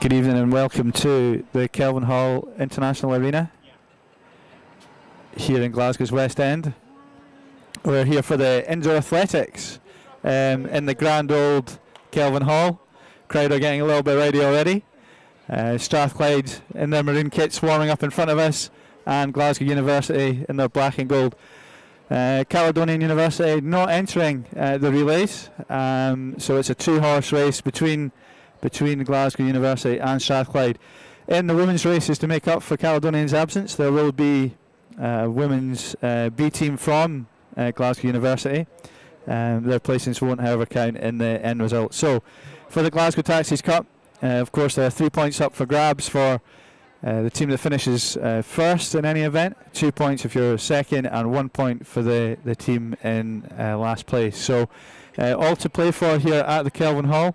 Good evening and welcome to the Kelvinhall International Arena here in Glasgow's West End. We're here for the indoor athletics in the grand old Kelvinhall. Crowd are getting a little bit rowdy already. Strathclyde in their maroon kits warming up in front of us, and Glasgow University in their black and gold. Caledonian University not entering the relays, so it's a two-horse race between Glasgow University and Strathclyde. In the women's races to make up for Caledonian's absence, there will be women's B team from Glasgow University. Their placings won't, however, count in the end result. So, for the Glasgow Taxis Cup, of course, there are 3 points up for grabs for the team that finishes first in any event, 2 points if you're second, and 1 point for the team in last place. So, all to play for here at the Kelvinhall.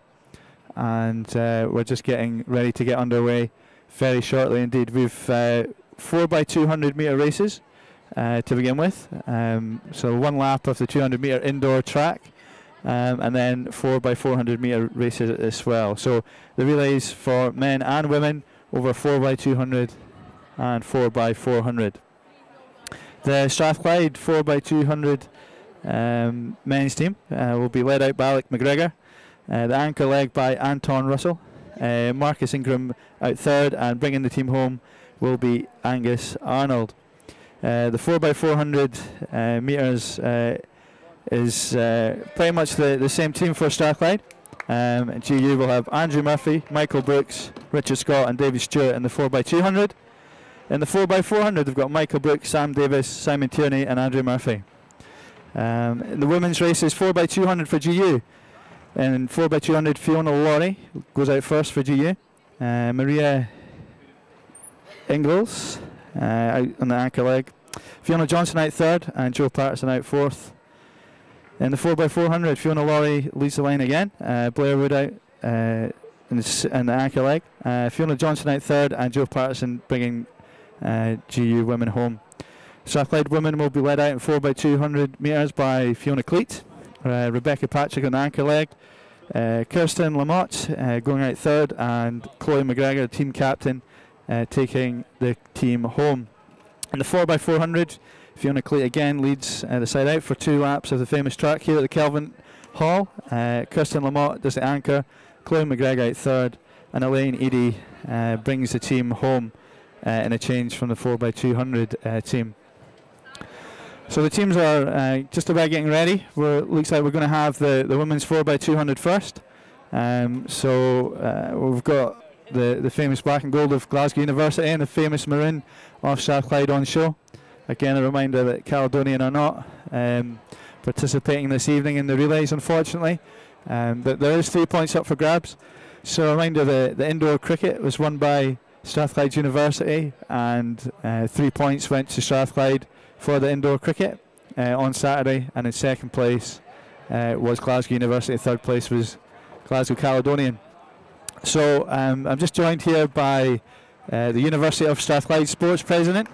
And we're just getting ready to get underway very shortly indeed. We've 4x200 metre races to begin with. So 1 lap of the 200 metre indoor track, and then 4x400 metre races as well. So the relays for men and women over 4x200 and 4x400. The Strathclyde 4x200 men's team will be led out by Alec McGregor. The anchor leg by Anton Russell. Marcus Ingram out third, and bringing the team home will be Angus Arnold. The 4x400 metres is pretty much the same team for Strathclyde. And GU will have Andrew Murphy, Michael Brooks, Richard Scott and David Stewart in the 4x200. In the 4x400 they've got Michael Brooks, Sam Davis, Simon Tierney and Andrew Murphy. In the women's races, 4x200 for GU. And 4x200, Fiona Laurie goes out first for GU. Maria Ingalls out on the anchor leg. Fiona Johnson out third, and Joe Patterson out fourth. In the 4x400, Fiona Laurie leads the line again. Blair Wood out in the anchor leg. Fiona Johnson out third, and Joe Patterson bringing GU women home. Strathclyde women will be led out in 4x200 metres by Fiona Cleet. Rebecca Patrick on the anchor leg, Kirsten Lamotte going out third, and Chloe McGregor, the team captain, taking the team home. In the 4x400, Fiona Cleet again leads the side out for 2 laps of the famous track here at the Kelvinhall. Kirsten Lamotte does the anchor, Chloe McGregor out third, and Elaine Eadie brings the team home in a change from the 4x200 team. So the teams are just about getting ready. Looks like we're going to have the women's 4x200 first. So we've got the famous black and gold of Glasgow University and the famous maroon of Strathclyde on show. Again, a reminder that Caledonian are not participating this evening in the relays, unfortunately. But there is 3 points up for grabs. So a reminder, the indoor cricket was won by Strathclyde University, and 3 points went to Strathclyde for the indoor cricket on Saturday, and in second place was Glasgow University, third place was Glasgow Caledonian. So I'm just joined here by the University of Strathclyde sports president,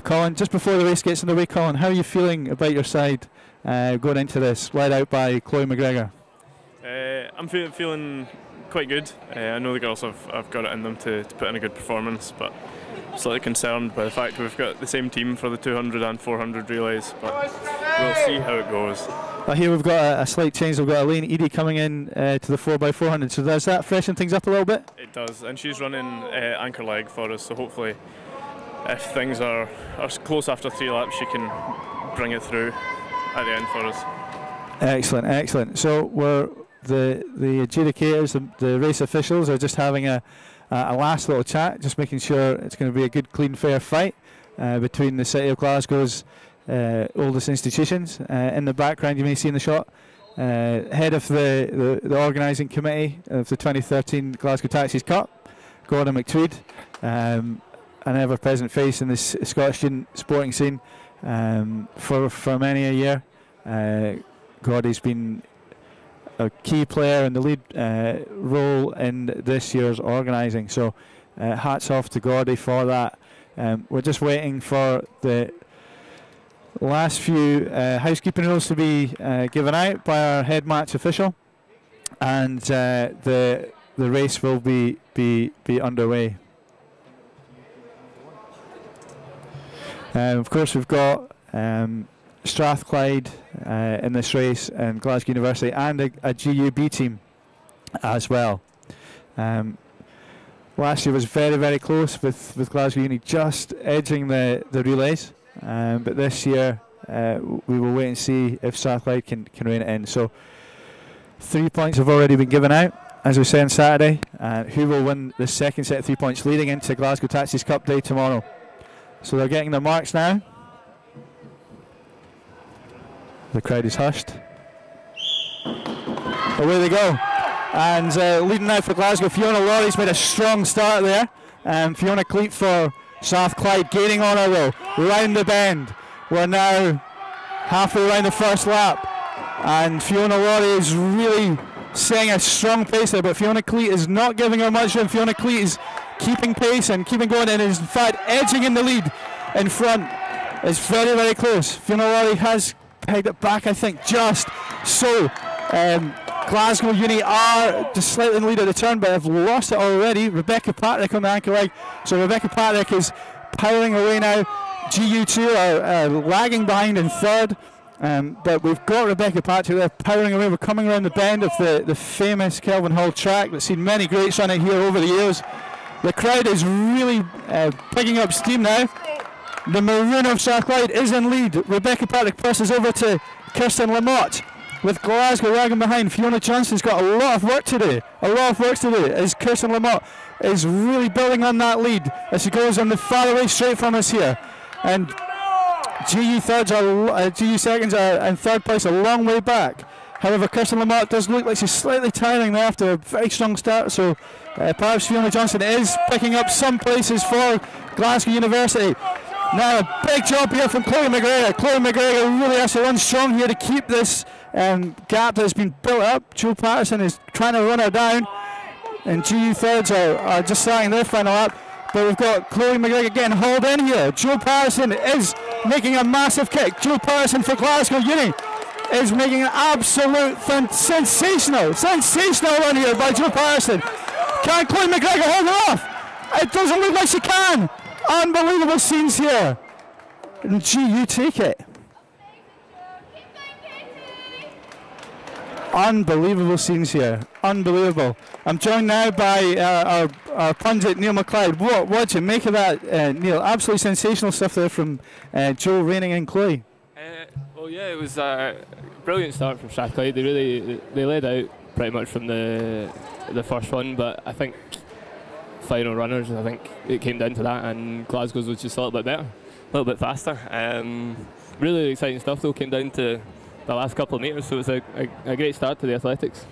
Colin. Just before the race gets underway, Colin, how are you feeling about your side going into this, led out by Chloe McGregor? I'm feeling quite good. I know the girls have got it in them to put in a good performance, but slightly concerned by the fact we've got the same team for the 200 and 400 relays, but we'll see how it goes. But here we've got a slight change. We've got Elaine Eadie coming in to the 4x400, so does that freshen things up a little bit? It does, and she's running anchor leg for us, so hopefully if things are close after 3 laps, she can bring it through at the end for us. Excellent, excellent. So the adjudicators, the race officials are just having a last little chat, just making sure it's going to be a good, clean, fair fight between the City of Glasgow's oldest institutions. In the background, you may see in the shot, head of the organising committee of the 2013 Glasgow Taxis Cup, Gordon McTweed, an ever-present face in this Scottish student sporting scene for many a year. Gordy's been a key player in the lead role in this year's organising, so hats off to Gordy for that. We're just waiting for the last few housekeeping rules to be given out by our head match official, and the race will be be underway. Of course, we've got Strathclyde in this race, and Glasgow University, and a GUB team as well. Last year was very, very close with Glasgow Uni just edging the relays, but this year we will wait and see if Strathclyde can rein it in. So 3 points have already been given out, as we say on Saturday. Who will win the second set of 3 points leading into Glasgow Taxis Cup Day tomorrow? So they're getting their marks now. The crowd is hushed. Away they go. And leading now for Glasgow, Fiona Laurie's made a strong start there. Fiona Cleet for Strathclyde gaining on her though. Round the bend. We're now halfway around the first lap. And Fiona Laurie is really setting a strong pace there, but Fiona Cleet is not giving her much room. Fiona Cleet is keeping pace and keeping going, and is in fact edging in the lead in front. It's very, very close. Fiona Laurie has pegged it back, I think, just so. Glasgow Uni are just slightly in the lead at the turn, but have lost it already. Rebecca Patrick on the anchor leg. So Rebecca Patrick is powering away now. GU2 are lagging behind in third. But we've got Rebecca Patrick there powering away. We're coming around the bend of the famous Kelvinhall track that's seen many greats run it here over the years. The crowd is really picking up steam now. The Maroon of Strathclyde is in lead. Rebecca Patrick passes over to Kirsten Lamotte, with Glasgow lagging behind. Fiona Johnston's got a lot of work to do. As Kirsten Lamotte is really building on that lead as she goes on the far away straight from us here. And GU seconds are in third place, a long way back. However, Kirsten Lamotte does look like she's slightly tiring there after a very strong start. So perhaps Fiona Johnston is picking up some places for Glasgow University. Now a big job here from Chloe McGregor. Chloe McGregor really has to run strong here to keep this gap that's been built up. Joe Patterson is trying to run her down, and GU thirds are just starting their final lap. But we've got Chloe McGregor getting hauled in here. Joe Patterson is making a massive kick. Joe Patterson for Glasgow Uni is making an absolute sensational run here by Joe Patterson. Can Chloe McGregor hold her off? It doesn't look like she can. Unbelievable scenes here. And GU take it. Unbelievable scenes here. Unbelievable. I'm joined now by our pundit Neil McLeod. What do you make of that, Neil? Absolutely sensational stuff there from Joe, Raining and Chloe. Well, yeah, it was a brilliant start from Strathclyde. They led out pretty much from the first one, but I think final runners, I think it came down to that, and Glasgow's was just a little bit better, a little bit faster. Really exciting stuff though, came down to the last couple of metres, so it's a great start to the athletics.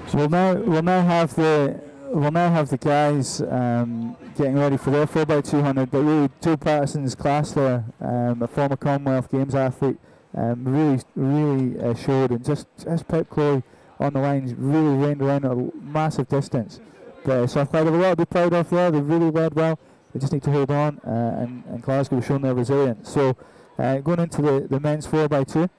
So we'll now have the guys getting ready for their 4x200, but really Joe Patterson's class there, a former Commonwealth Games athlete, really showed, and just picked Chloe on the lines, really reined around at a massive distance. But Strathclyde have a lot to be proud of there. They really led well. They just need to hold on, and Glasgow have shown their resilience. So going into the men's 4x2,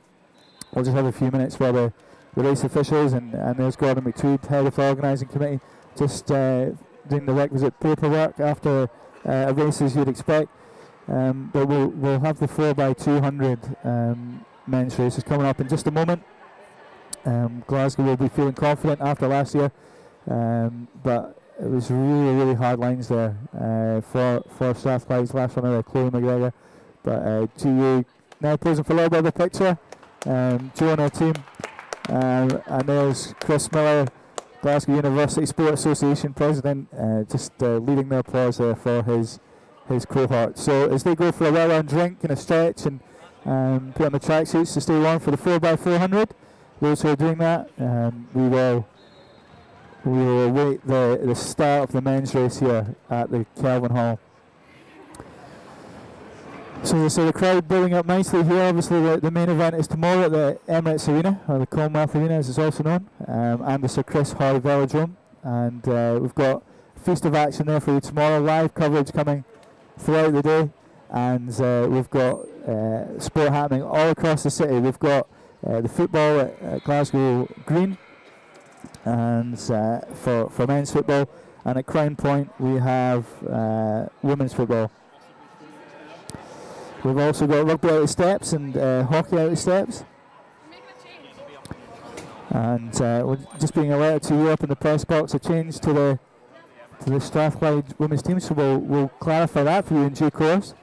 we'll just have a few minutes where the race officials and there's Gordon McTweed, head of the organising committee, just doing the requisite paperwork after a race as you'd expect. But we'll have the 4x200 men's races coming up in just a moment. Glasgow will be feeling confident after last year, but it was really hard lines there for Strathclyde's last runner there, Chloe McGregor. But GU now posing for a little bit of a picture. Joe and her team, and there's Chris Miller, Glasgow University Sport Association president, just leading the applause there for his cohort. So as they go for a well-earned drink and a stretch and put on the tracksuits to stay warm for the 4x400, those who are doing that, we will await the start of the men's race here at the Kelvinhall. So the crowd building up nicely here. Obviously the main event is tomorrow at the Emirates Arena, or the Commonwealth Arena as it's also known, and the Sir Chris Hoy Velodrome. And we've got a feast of action there for you tomorrow, live coverage coming throughout the day, and we've got sport happening all across the city. We've got the football at Glasgow Green, and for men's football. And at Crown Point we have women's football. We've also got rugby out of steps and hockey out of steps. And we're just being alerted to you up in the press box a change to the Strathclyde women's team, so we'll clarify that for you in due course.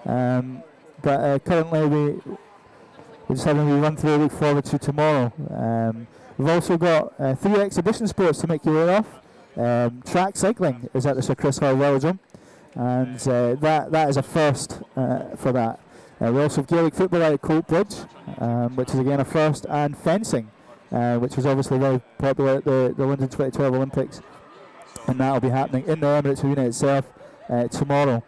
But currently we're just having a run through, look forward to tomorrow. We've also got 3 exhibition sports to make you aware of. Track cycling is at the Sir Chris Hall Velodrome, and that is a first for that. We also have Gaelic football out at Coltbridge, which is again a first, and fencing, which was obviously very popular at the London 2012 Olympics, and that will be happening in the Emirates Arena itself tomorrow.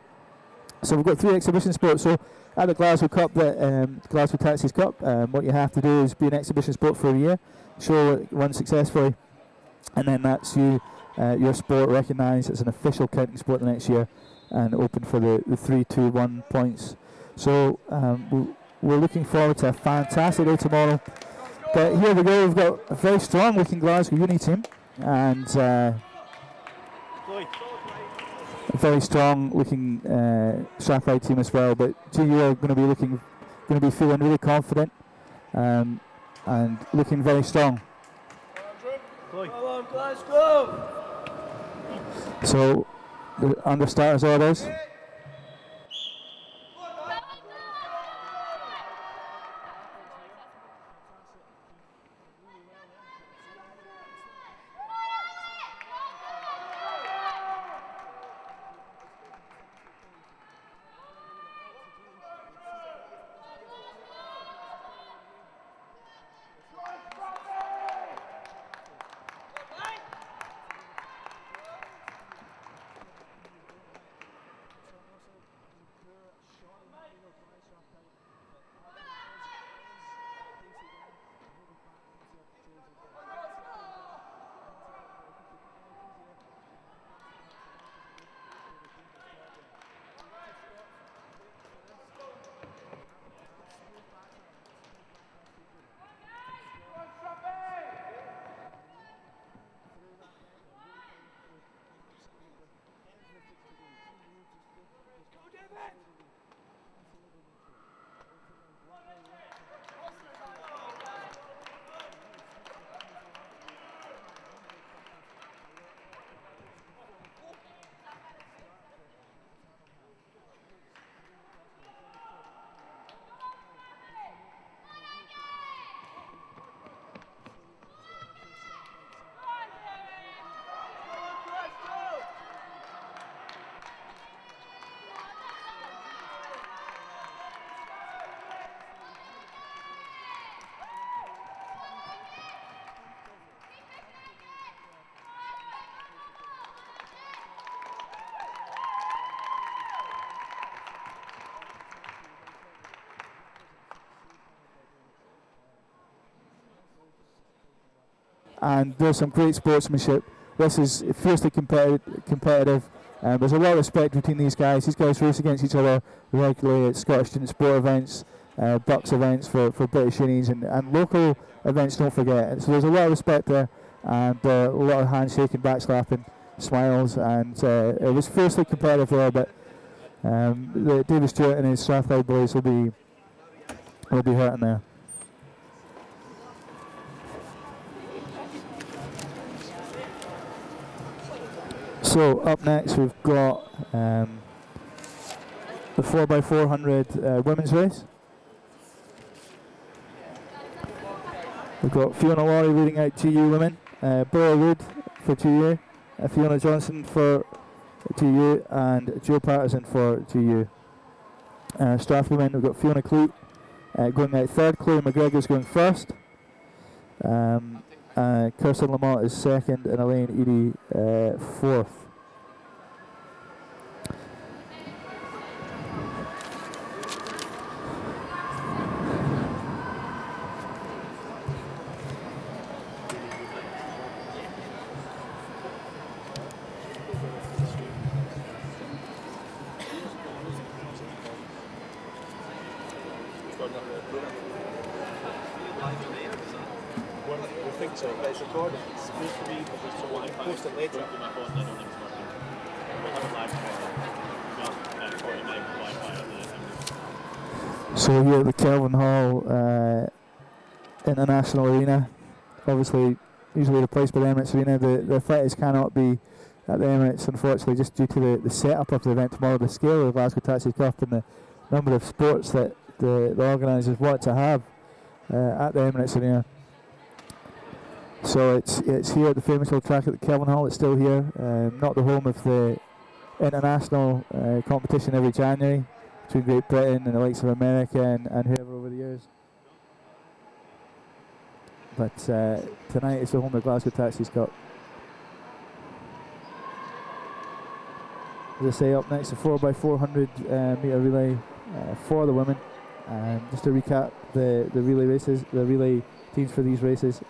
So we've got 3 exhibition sports. So at the Glasgow Cup, the Glasgow Taxis Cup, what you have to do is be an exhibition sport for a year, show it run successfully, and then that's your sport recognised as an official counting sport the next year and open for the 3-2-1 points. So we're looking forward to a fantastic day tomorrow. But here we go, we've got a very strong looking Glasgow Uni team, and a very strong looking Strathclyde team as well. But GU are going to be feeling really confident and looking very strong. So under starters orders. And there's some great sportsmanship. This is fiercely competitive. There's a lot of respect between these guys. These guys race against each other regularly at Scottish student sport events, Bucks events for British unis, and local events, don't forget. So there's a lot of respect there, and a lot of handshaking, backslapping, smiles, and it was fiercely competitive there, but David Stewart and his Strathclyde boys will be hurting there. So up next we've got the 4x400 women's race. We've got Fiona Laurie leading out GU women, Bella Wood for GU, Fiona Johnson for GU, and Joe Patterson for GU. Strath women, we've got Fiona Clute going out third, Chloe McGregor's going first, Kirsten Lamont is second, and Elaine Eady fourth. I think so, but it's recorded. It's supposed to be, so I post it later. So here at the Kelvinhall International Arena, obviously usually replaced by the Emirates Arena. The athletics cannot be at the Emirates, unfortunately, just due to the setup of the event tomorrow, the scale of the Glasgow Taxis Cup and the number of sports that the organisers want to have at the Emirates Arena. So it's here at the famous old track at the Kelvinhall. It's still here, not the home of the international competition every January between Great Britain and the likes of America and whoever over the years. But tonight it's the home of the Glasgow Taxis Cup. As I say, up next, the 4x400 metre relay for the women. Just to recap the relay races, the relay teams for these races: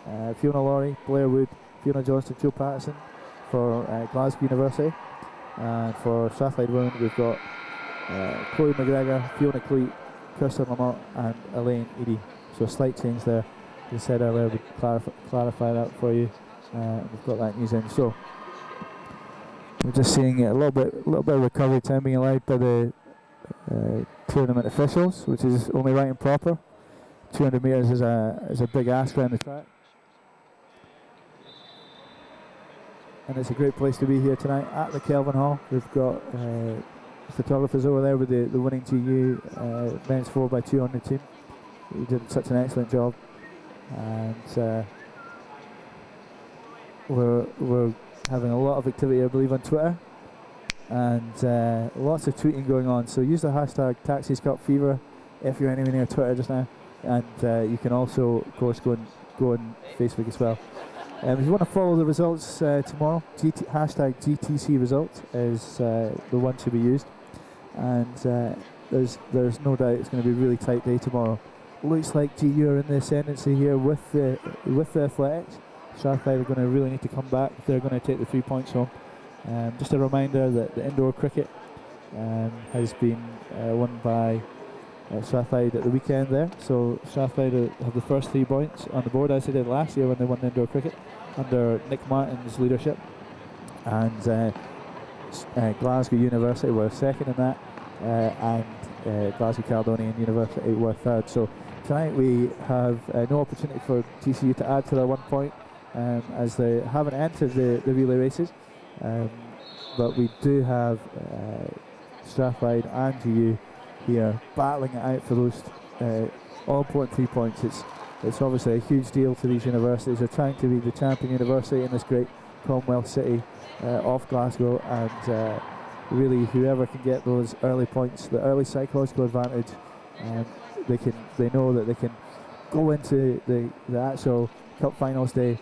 Fiona Laurie, Blair Wood, Fiona Johnston, Joe Patterson for Glasgow University. And for Strathclyde women, we've got Chloe McGregor, Fiona Cleet, Kirsten Lamont, and Elaine Eady. So a slight change there. As I said earlier, we'll clarify that for you. We've got that news in. So we're just seeing a little bit of recovery time being allowed by the tournament officials, which is only right and proper. 200 metres is a big ask around the track, and it's a great place to be here tonight at the Kelvinhall. We've got photographers over there with the winning GU men's 4x200 team. You did such an excellent job, and we're having a lot of activity, I believe, on Twitter, and lots of tweeting going on. So use the hashtag Taxis Cup Fever if you're anywhere near Twitter just now, and you can also, of course, go on Facebook as well. If you want to follow the results tomorrow, hashtag GTC results is the one to be used, and there's no doubt it's going to be a really tight day tomorrow. Looks like GU are in the ascendancy here with the athletics. Strathclyde are going to really need to come back if they're going to take the 3 points home. Just a reminder that the indoor cricket has been won by Strathclyde at the weekend there. So Strathclyde have the first 3 points on the board, as they did last year when they won indoor cricket under Nick Martin's leadership. And Glasgow University were second in that, and Glasgow Caledonian University were third. So tonight we have no opportunity for TCU to add to their 1 point, as they haven't entered the relay races. But we do have Strathclyde and GU here battling it out for those all-important 3 points. It's obviously a huge deal to these universities. They're trying to be the champion university in this great Commonwealth city of Glasgow, and really whoever can get those early points, the early psychological advantage, they know that they can go into the actual Cup Finals day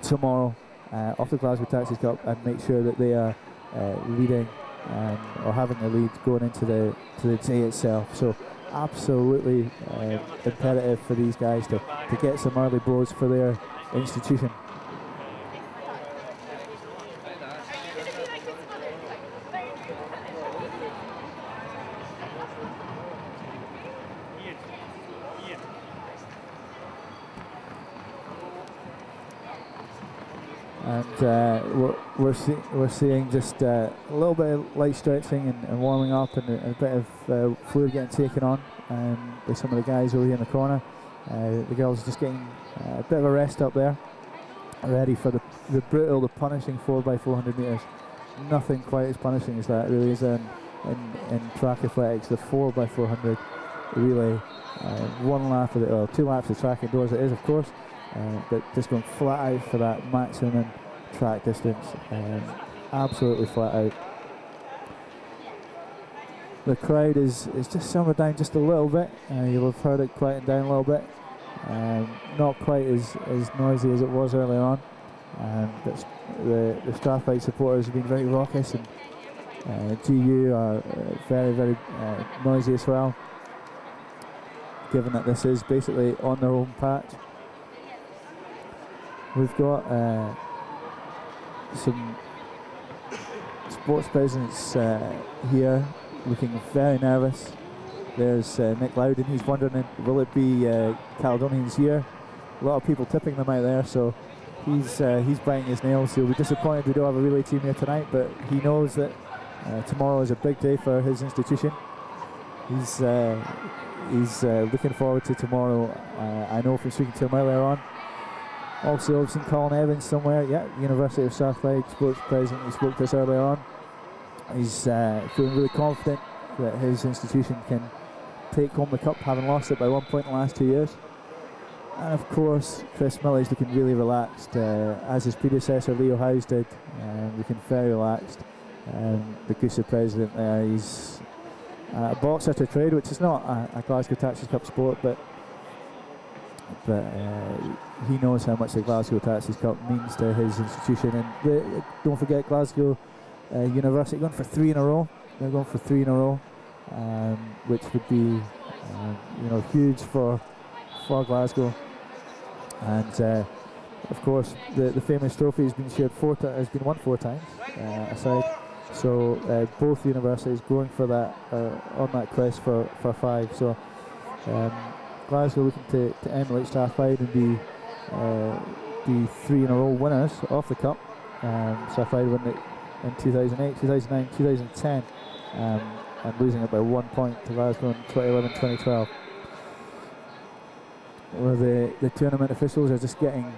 tomorrow of the Glasgow Taxis Cup and make sure that they are leading or having a lead going into the day itself. So absolutely imperative for these guys to get some early blows for their institution. And we're seeing just a little bit of light stretching and warming up, and a bit of fluid getting taken on by some of the guys over here in the corner. The girls just getting a bit of a rest up there, ready for the brutal, the punishing 4x400 metres. Nothing quite as punishing as that really is in track athletics. The 4x400 relay, 1 lap of or 2 laps of track indoors it is, of course. But just going flat out for that maximum track distance, absolutely flat out. The crowd is just simmered down just a little bit. You'll have heard it quieten down a little bit. Not quite as noisy as it was earlier on. But the Strathclyde supporters have been very raucous, and GU are very, very noisy as well, given that this is basically on their own patch. We've got some sports presence here, looking very nervous. There's Nick Loudon. He's wondering, will it be Caledonian's year? a lot of people tipping them out there, so he's biting his nails. He'll be disappointed we don't have a relay team here tonight, but he knows that tomorrow is a big day for his institution. He's looking forward to tomorrow. I know from speaking to him earlier on. Also, I've seen Colin Evans somewhere. Yeah, University of Strathclyde sports president. He spoke to us earlier on. He's feeling really confident that his institution can take home the cup, having lost it by 1 point in the last 2 years. And of course, Chris Millie's looking really relaxed, as his predecessor Leo Howes did, looking very relaxed. The Goosa president there, he's a boxer to trade, which is not a Glasgow Taxis Cup sport, but he knows how much the Glasgow Taxis Cup means to his institution. And don't forget, Glasgow University going for 3 in a row. They're going for 3 in a row, which would be huge for Glasgow. And of course, the famous trophy has been shared has been won 4 times aside. So both universities going for that on that quest for 5. So Glasgow looking to emulate Strathclyde and be 3 in a row winners of the cup. Strathclyde won it in 2008, 2009, 2010, and losing it by 1 point to Glasgow in 2011, 2012. Well, the tournament officials are just getting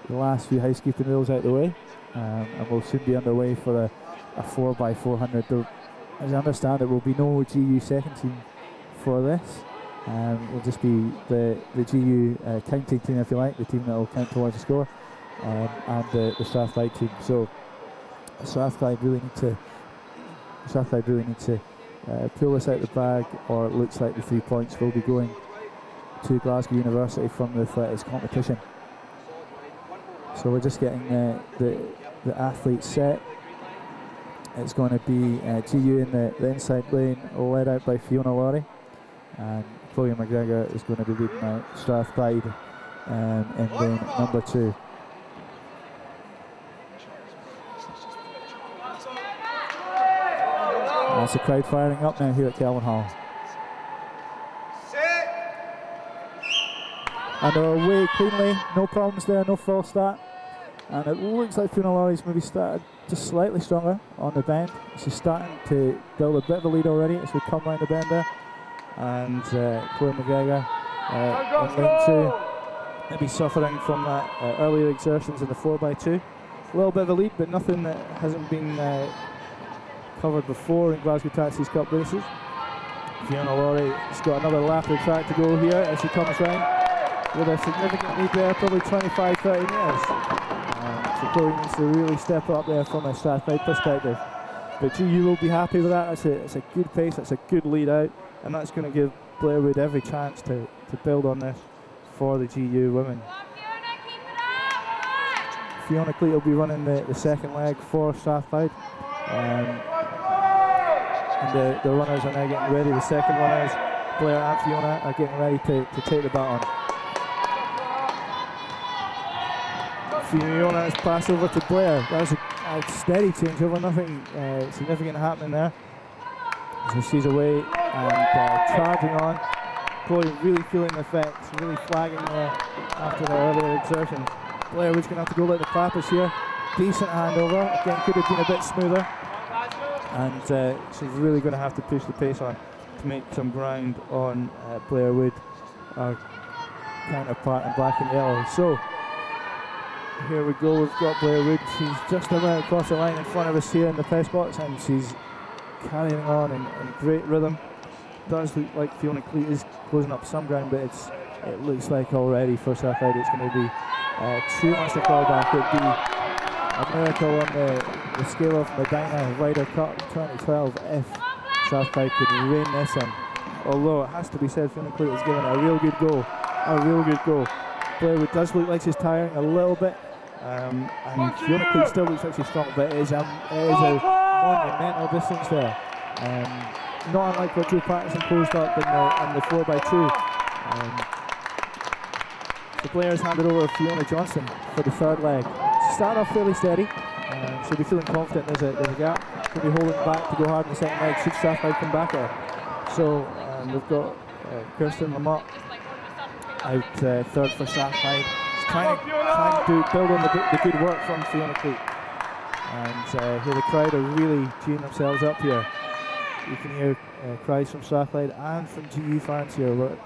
the last few housekeeping rules out of the way, and we'll soon be underway for a 4x400. As I understand it, will be no GU second team for this. It'll just be the GU counting team, if you like, the team that will count towards the score, and the Strathclyde team. So Strathclyde really need to pull this out the bag, or it looks like the 3 points will be going to Glasgow University from the athletics competition. So we're just getting the athletes set. It's going to be GU in the inside lane, led out by Fiona Laurie, and Chloe McGregor is going to be leading out Strathclyde in lane number 2. That's the crowd firing up now here at Kelvinhall. And they're away cleanly, no problems there, no false start. And it looks like Fiona Laurie's maybe started just slightly stronger on the bend. She's starting to build a bit of a lead already as we come round the bend there. And Chloe McGregor in lane 2, maybe suffering from that earlier exertions in the 4x2. A little bit of a lead, but nothing that hasn't been covered before in Glasgow Taxis Cup races. Fiona Laurie's got another lap of the track to go here as she comes round with a significant lead there, probably 25-30 metres. So Chloe needs to really step up there from a Strathclyde perspective. But GU will be happy with that. It's a good pace, it's a good lead out, and that's going to give Blairwood every chance to build on this for the GU women. Fiona Cleat will be running the second leg for Strathclyde. And the runners are now getting ready. The second runners, Blair and Fiona, are getting ready to take the baton. Fiona's pass over to Blair. That's a steady changeover, nothing significant happening there. So she's away and charging on. Chloe really feeling the effects, really flagging there after the earlier exertion. Blair was going to have to go like the clappers here. Decent handover, again could have been a bit smoother. And she's really going to have to push the pace on to make some ground on Blair Wood, our counterpart in black and yellow. So here we go, we've got Blair Wood. She's just about across the line in front of us here in the press box, and she's carrying on in great rhythm. Does look like Fiona Cleat is closing up some ground, but it looks like already for Strathclyde it's going to be too much to call back. It'd be a miracle on the scale of Medina Ryder Cup 2012 if Strathclyde could rein this in. Although it has to be said, Fiona Cleat has given it a real good go. Blairwood does look like she's tiring a little bit, and Fiona Cleat still looks like she's strong, but it is a monumental distance there. Not unlike what Joe Patterson closed up in the 4x2. The Blair's handed over to Fiona Johnson for the third leg. She started off fairly steady, she'll be feeling confident there's a gap. She'll be holding back to go hard in the second leg should Strathclyde come back at her. So we've got Kirsten Lamott out third for Strathclyde. He's trying to build on the good work from Fiona Cleet. And here the crowd are really cheering themselves up here. You can hear cries from Strathclyde and from GU fans here. We're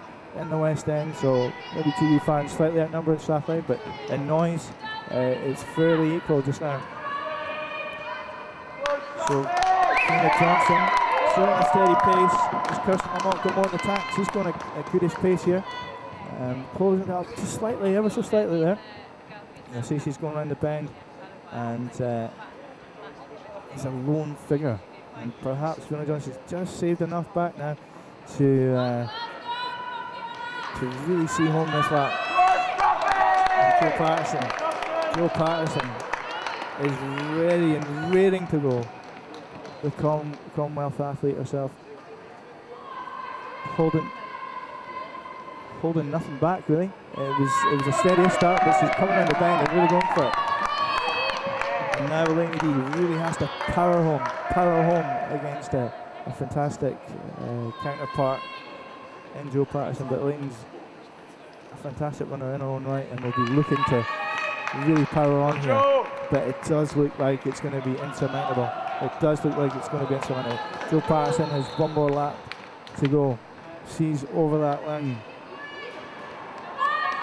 in the West End, so maybe GU fans slightly outnumbered Strathclyde, but in noise it's fairly equal just now. So Fiona Johnson still at a steady pace. As Kirsten Lamont got more in the tack, she's going a goodish pace here. Closing it up just slightly, ever so slightly there. You see she's going around the bend, and it's a lone figure. And perhaps Fiona Johnson's just saved enough back now to really see home this lap. And Joe Patterson is ready and raring to go. The Commonwealth athlete herself, holding nothing back really. It was a steady start, but she's coming around the bend and really going for it. And now Elaine D really has to power home against a fantastic counterpart in Joe Patterson. But Elaine's a fantastic runner in her own right, and will be looking to really power on here. But it does look like it's going to be insurmountable. It does look like it's going to be insurmountable. Joe Patterson has one more lap to go. She's over that line.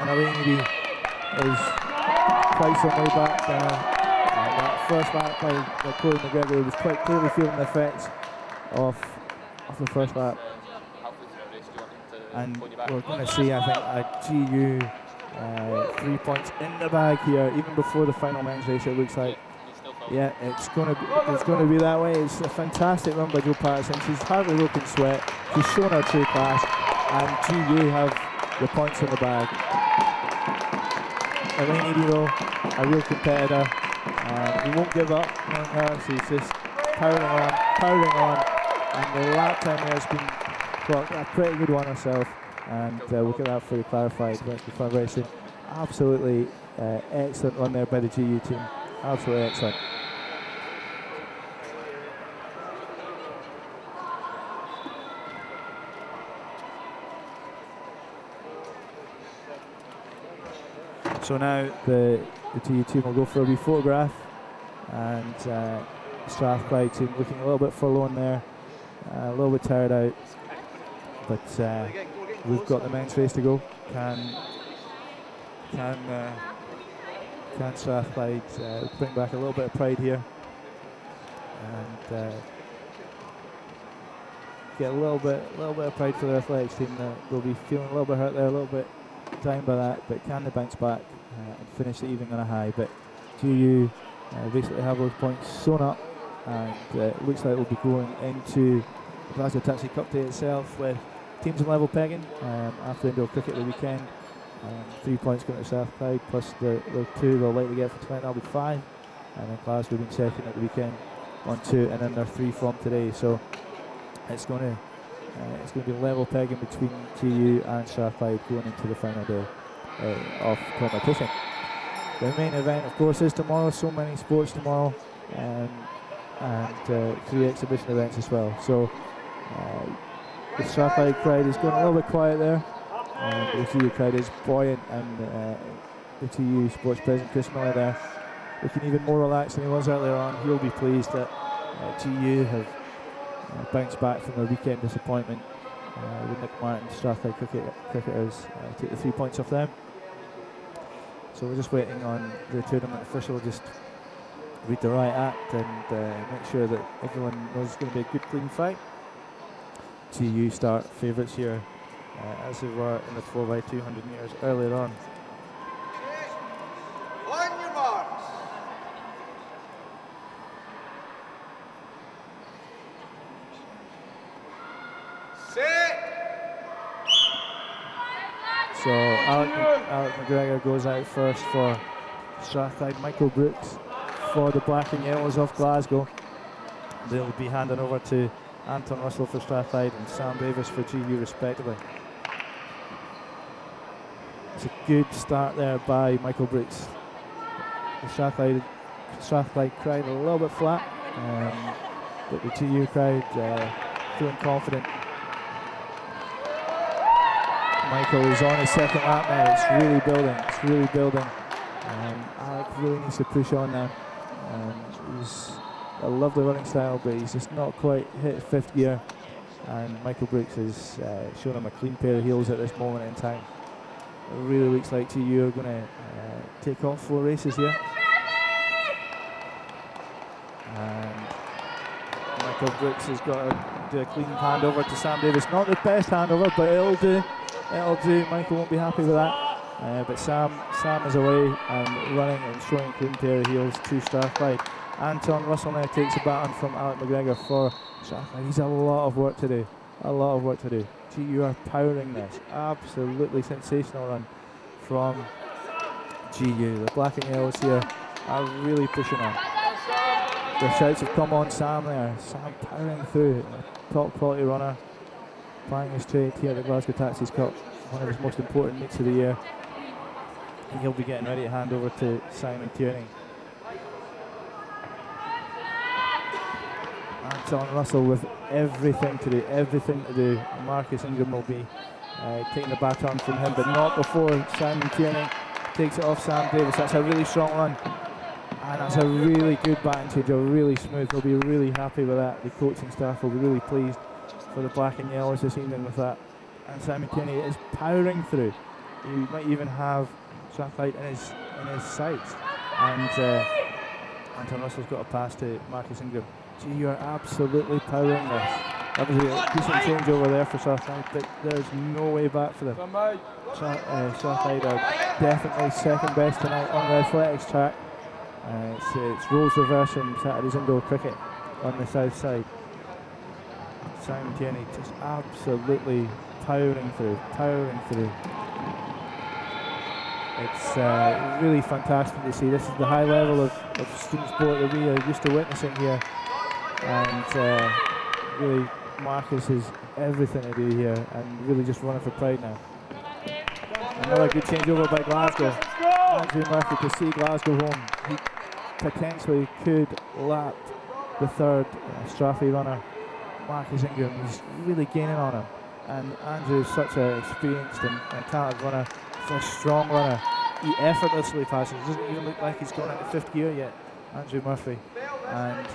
And Elaine D is quite some way back now. That first lap by Chloe McGregor was quite clearly feeling the effects of the first lap. And we're going to see, I think, a GU 3 points in the bag here, even before the final men's race. It looks like, yeah, it's going to be that way. It's a fantastic run by Joe Patterson. She's hardly broken sweat. She's shown her true class, and GU have the points in the bag. Elaine Eady, though, a real competitor. We won't give up on her. She's just powering on, and the lap time there has been clocked a pretty good one herself. And we'll get that for you clarified before very soon. Absolutely excellent run there by the GU team. Absolutely excellent. So now the GU team will go for a wee photograph, and Strathclyde team looking a little bit forlorn there, a little bit tired out, but we've got the men's race to go. Can Strathclyde bring back a little bit of pride here and get a little bit of pride for the athletics team? They'll be feeling a little bit hurt there, a little bit down by that, but can they bounce back and finish the evening on a high? But GU basically have those points sewn up, and it looks like we'll be going into the Glasgow Taxis Cup day itself with teams in level pegging after indoor cricket the weekend. 3 points going to Strathclyde, plus the 2 they'll likely get for tonight. That'll be 5, and then Glasgow being second at the weekend on 2, and then their 3 from today. So it's going to be level pegging between GU and Strathclyde going into the final day of competition. The main event, of course, is tomorrow. So many sports tomorrow, and 3 exhibition events as well. So the Strathclyde crowd is going a little bit quiet there. The GU crowd is buoyant, and the GU sports president Chris Miller there looking even more relaxed than he was earlier on. He'll be pleased that GU have bounced back from their weekend disappointment with Nick Martin. Strathclyde cricketers take the 3 points off them. So we're just waiting on the tournament official to just read the right act and make sure that everyone knows it's going to be a good clean fight. GU start favourites here, as they were in the 4x200 metres earlier on. On your marks. Set. So Alec McGregor goes out first for Strathclyde. Michael Brooks for the Black and Yellows of Glasgow. They'll be handing over to Anton Russell for Strathclyde and Sam Davis for GU respectively. It's a good start there by Michael Brooks. The Strathclyde crowd a little bit flat, but the GU crowd feeling confident. Michael is on his second lap now. It's really building. It's really building. Alec really needs to push on now. He's a lovely running style, but he's just not quite hit fifth gear. And Michael Brooks has shown him a clean pair of heels at this moment in time. It really looks like GU are going to take off 4 races here. And Michael Brooks has got to do a clean handover to Sam Davis. Not the best handover, but it'll do. It'll do. Michael won't be happy with that. But Sam is away and running and showing a clean pair of heels to Strathclyde. Anton Russell now takes a baton from Alec McGregor for Strathclyde. He's a lot of work to do. A lot of work to do. GU are powering this. Absolutely sensational run from GU. The black and yellows here are really pushing on. The shouts have come on Sam there. Sam powering through. A top quality runner. Plying his trade here at the Glasgow Taxis Cup. One of his most important meets of the year. And he'll be getting ready to hand over to Simon Tierney. Anton Russell with everything to do, Marcus Ingram will be taking the baton from him, but not before Simon Tierney takes it off Sam Davis. That's a really strong run, and that's a really good baton change, really smooth. They'll be really happy with that. The coaching staff will be really pleased for the black and yellows this evening with that. And Simon Tierney is powering through. You might even have Strathclyde in his sights, and Anton Russell's got a pass to Marcus Ingram. You are absolutely powering this. That was a decent change over there for Strathclyde, but there's no way back for them. Strathclyde are definitely second best tonight on the athletics track. It's roles reverse from Saturday's indoor cricket on the south side. Simon Tierney just absolutely powering through. It's really fantastic to see. This is the high level of student sport that we are used to witnessing here. And really Marcus has everything to do here and really just running for pride now. Another good changeover by Glasgow. Andrew Murphy to see Glasgow home. He potentially could lap the third Strathclyde runner, Marcus Ingram. He's really gaining on him. And Andrew is such an experienced and talented runner. He's a strong runner. He effortlessly passes. It doesn't even look like he's gone into fifth gear yet, Andrew Murphy. And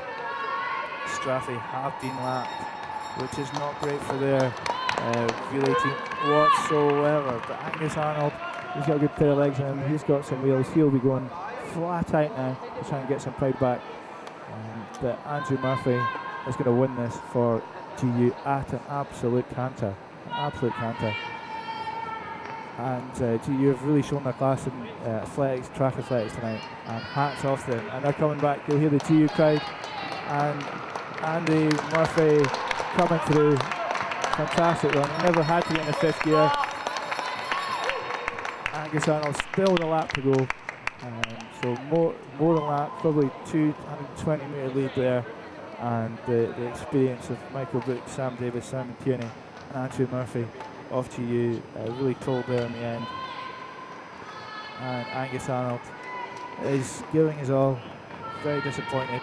Strathclyde have been lapped, which is not great for their relay team whatsoever. But Angus Arnold, he's got a good pair of legs in him, he's got some wheels, he'll be going flat out now to try and get some pride back. But Andrew Murphy is going to win this for GU at an absolute canter. And GU have really shown their class in athletics, track athletics tonight, and hats off to them. And they're coming back, you'll hear the GU crowd. And Andy Murphy coming through, fantastic run, never had to get in the fifth gear. Angus Arnold still with a lap to go, so more than a lap, probably 220 metre lead there, and the experience of Michael Brooks, Sam Davis, Simon Tierney and Andrew Murphy off GU really told there in the end. And Angus Arnold is giving his all, very disappointed.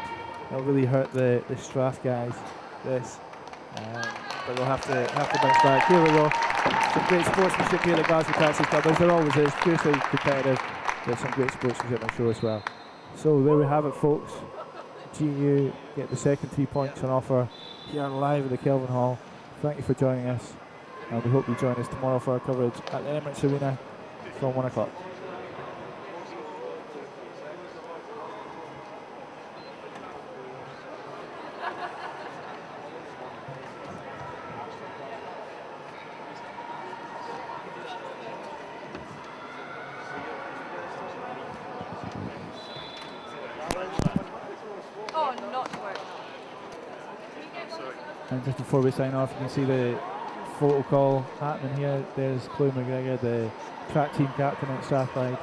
It'll really hurt the Strath guys, this, but they'll have to bounce back. Here we go. Some great sportsmanship here at the Glasgow Taxis Cup, as there always is, fiercely competitive, but some great sportsmanship I'm sure as well. So there we have it, folks. GU get the second 3 points on offer here live at the Kelvinhall. Thank you for joining us, and we hope you join us tomorrow for our coverage at the Emirates Arena from 1 o'clock. And just before we sign off, you can see the photo call happening here. There's Chloe McGregor, the track team captain at Strathclyde,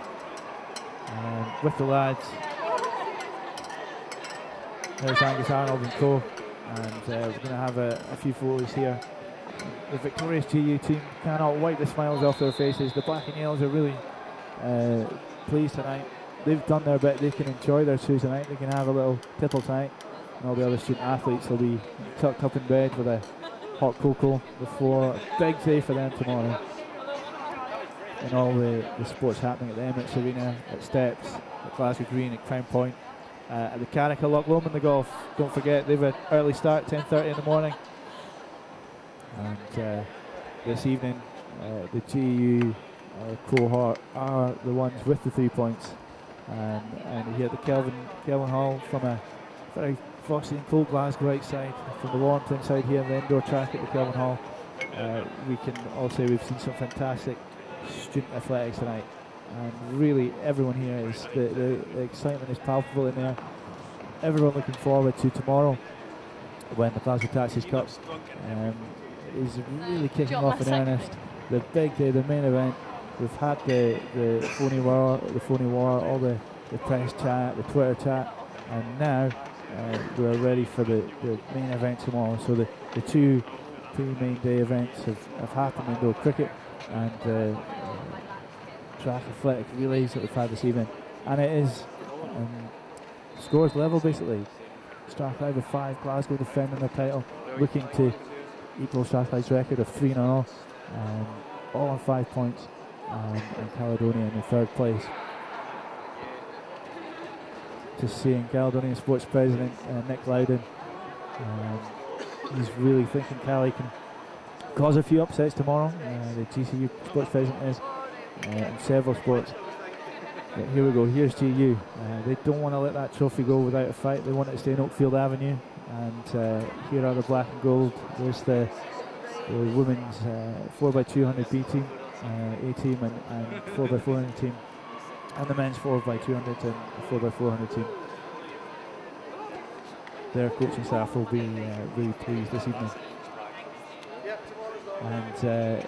with the lads. There's Angus Arnold and co. And we're going to have a few photos here. The victorious GU team cannot wipe the smiles off their faces. The black and yellows are really pleased tonight. They've done their bit. They can enjoy their shoes tonight. They can have a little tipple tonight. And all the other student athletes will be tucked up in bed with a hot cocoa before a big day for them tomorrow. in all the sports happening at the Emirates Arena, at Steps, at Glasgow Green, at Crown Point, at the Carrick, Loch Lomond, the golf. Don't forget, they've an early start, 10:30 in the morning. And this evening, the GU cohort are the ones with the 3 points. And here at the Kelvinhall from a very frosty and cold Glasgow outside, from the warmth inside here in the indoor track at the Kelvinhall. We can all say we've seen some fantastic student athletics tonight, and really everyone here is the excitement is palpable in there. Everyone looking forward to tomorrow when the Glasgow Taxis Cup is really kicking off in earnest. The big day, the main event. We've had the phony war, all the press chat, the Twitter chat, and now we're ready for the main event tomorrow. So the two main day events have happened: indoor cricket and track athletic relays that we've had this evening, and it is scores level basically. Strathclyde with 5, Glasgow defending their title, looking to equal Strathclyde's record of 3-0, all on 5 points, and Caledonia in the 3rd place. Just seeing Caledonian Sports President Nick Loudon, he's really thinking Cali can cause a few upsets tomorrow. The GCU Sports President is, in several sports. But here we go, here's GU. They don't want to let that trophy go without a fight. They want it to stay in Oakfield Avenue. And here are the black and gold. There's the women's 4x200 B team, A team, and 4x400 team, and the men's 4x200 and 4x400 team. Their coaching staff will be really pleased this evening. And the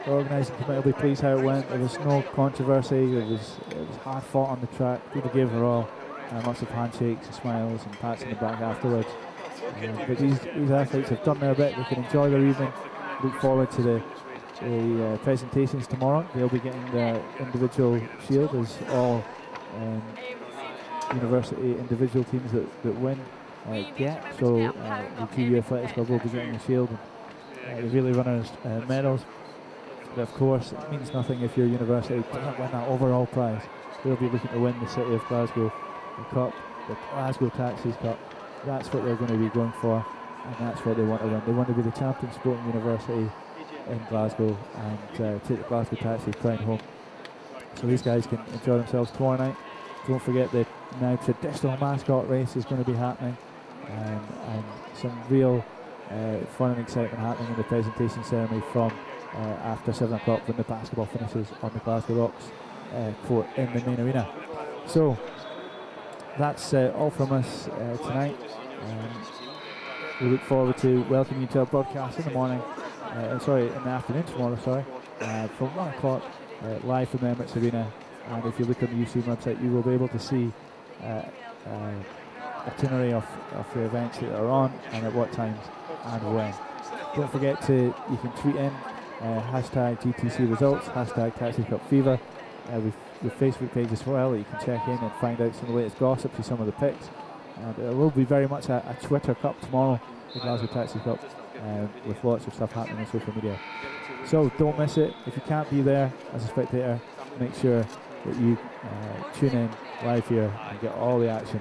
organising committee will be pleased how it went. There was no controversy. It was hard fought on the track. People gave their all. Lots of handshakes and smiles and pats on the back afterwards. But these athletes have done their bit. They can enjoy their evening. Look forward to the presentations tomorrow. They'll be getting their individual shield, as all university individual teams that win get. So the GU Athletics Club will be getting the shield and the relay runners medals. But of course, it means nothing if your university doesn't win that overall prize. They'll be looking to win the City of Glasgow Cup, the Glasgow Taxis Cup. That's what they're going to be going for, and that's what they want to win. They want to be the champion sporting university in Glasgow and take the Glasgow Taxis crown home. So these guys can enjoy themselves tomorrow night. Don't forget the now traditional mascot race is going to be happening, and some real fun and excitement happening in the presentation ceremony from after 7 o'clock when the basketball finishes on the Glasgow Rocks court in the main arena. So that's all from us tonight. We look forward to welcoming you to our broadcast in the morning, in the afternoon tomorrow, from 1 o'clock live from the Emirates Arena. And if you look on the UCM website, you will be able to see itinerary of the events that are on and at what times and when. Don't forget you can tweet in hashtag GTC results, hashtag Taxis Cup Fever. With Facebook page as well, you can check in and find out some of the latest gossip, see some of the picks. And it will be very much a Twitter Cup tomorrow, the Glasgow Taxis Cup, with lots of stuff happening on social media. So don't miss it. If you can't be there as a spectator, make sure that you tune in live here and get all the action.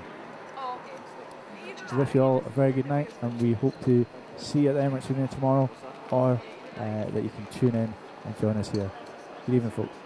I wish you all a very good night, and we hope to see you at the Emirates Arena tomorrow, or that you can tune in and join us here. Good evening, folks.